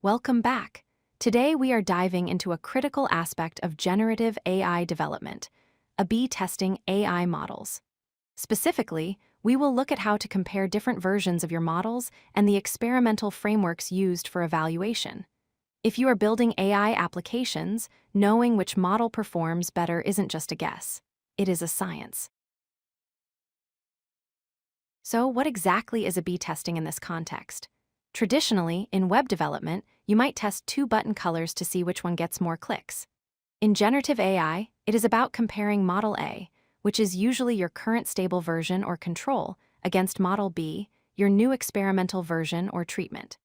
Welcome back. Today we are diving into a critical aspect of generative AI development, A/B testing AI models. Specifically, we will look at how to compare different versions of your models and the experimental frameworks used for evaluation. If you are building AI applications, knowing which model performs better isn't just a guess. It is a science. So, what exactly is A/B testing in this context? Traditionally, in web development, you might test two button colors to see which one gets more clicks. In generative AI, it is about comparing Model A, which is usually your current stable version or control, against Model B, your new experimental version or treatment.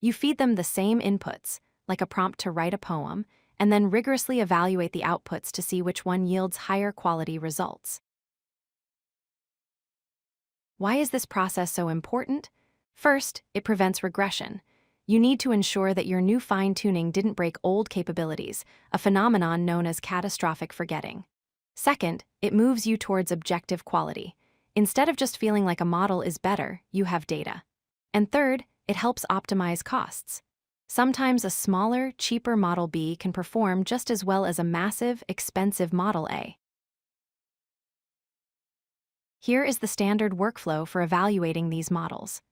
You feed them the same inputs, like a prompt to write a poem, and then rigorously evaluate the outputs to see which one yields higher quality results. Why is this process so important? First, it prevents regression. You need to ensure that your new fine-tuning didn't break old capabilities, a phenomenon known as catastrophic forgetting. Second, it moves you towards objective quality. Instead of just feeling like a model is better, you have data. And third, it helps optimize costs. Sometimes a smaller, cheaper Model B can perform just as well as a massive, expensive Model A. Here is the standard workflow for evaluating these models.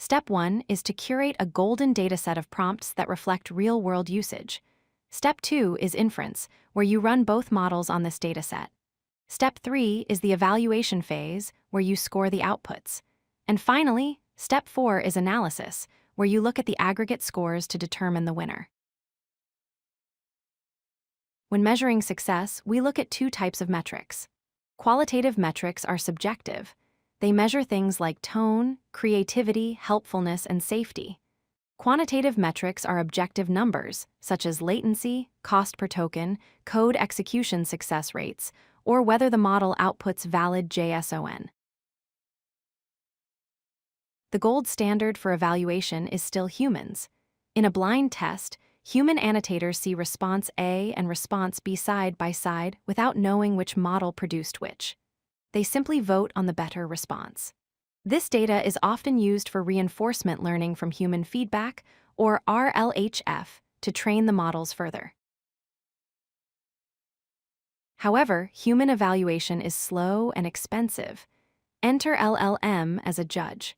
Step 1 is to curate a golden dataset of prompts that reflect real-world usage. Step 2 is inference, where you run both models on this dataset. Step 3 is the evaluation phase, where you score the outputs. And finally, Step 4 is analysis, where you look at the aggregate scores to determine the winner. When measuring success, we look at two types of metrics. Qualitative metrics are subjective. They measure things like tone, creativity, helpfulness, and safety. Quantitative metrics are objective numbers, such as latency, cost per token, code execution success rates, or whether the model outputs valid JSON. The gold standard for evaluation is still humans. In a blind test, human annotators see response A and response B side by side without knowing which model produced which. They simply vote on the better response. This data is often used for reinforcement learning from human feedback, or RLHF, to train the models further. However, human evaluation is slow and expensive. Enter LLM-as-a-Judge.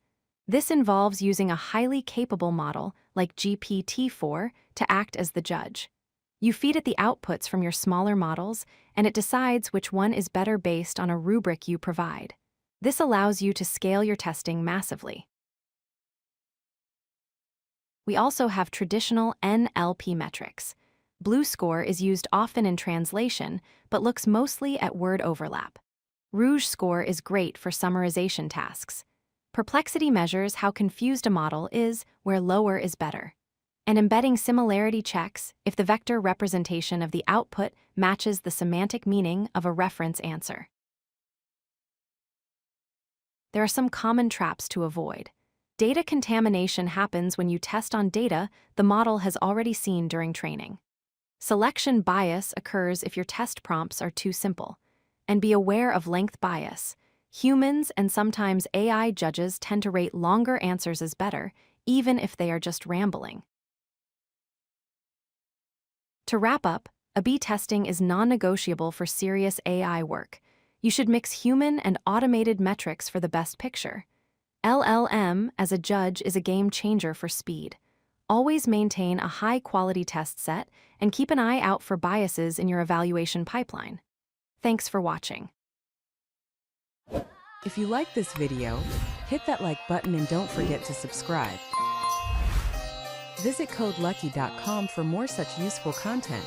This involves using a highly capable model, like GPT-4, to act as the judge. You feed it the outputs from your smaller models, and it decides which one is better based on a rubric you provide. This allows you to scale your testing massively. We also have traditional NLP metrics. Blue score is used often in translation, but looks mostly at word overlap. Rouge score is great for summarization tasks. Perplexity measures how confused a model is, where lower is better. And embedding similarity checks if the vector representation of the output matches the semantic meaning of a reference answer. There are some common traps to avoid. Data contamination happens when you test on data the model has already seen during training. Selection bias occurs if your test prompts are too simple. And be aware of length bias. Humans and sometimes AI judges tend to rate longer answers as better, even if they are just rambling. To wrap up, A/B testing is non-negotiable for serious AI work. You should mix human and automated metrics for the best picture. LLM-as-a-Judge is a game changer for speed. Always maintain a high-quality test set and keep an eye out for biases in your evaluation pipeline. Thanks for watching. If you like this video, hit that like button and don't forget to subscribe. Visit codelucky.com for more such useful content.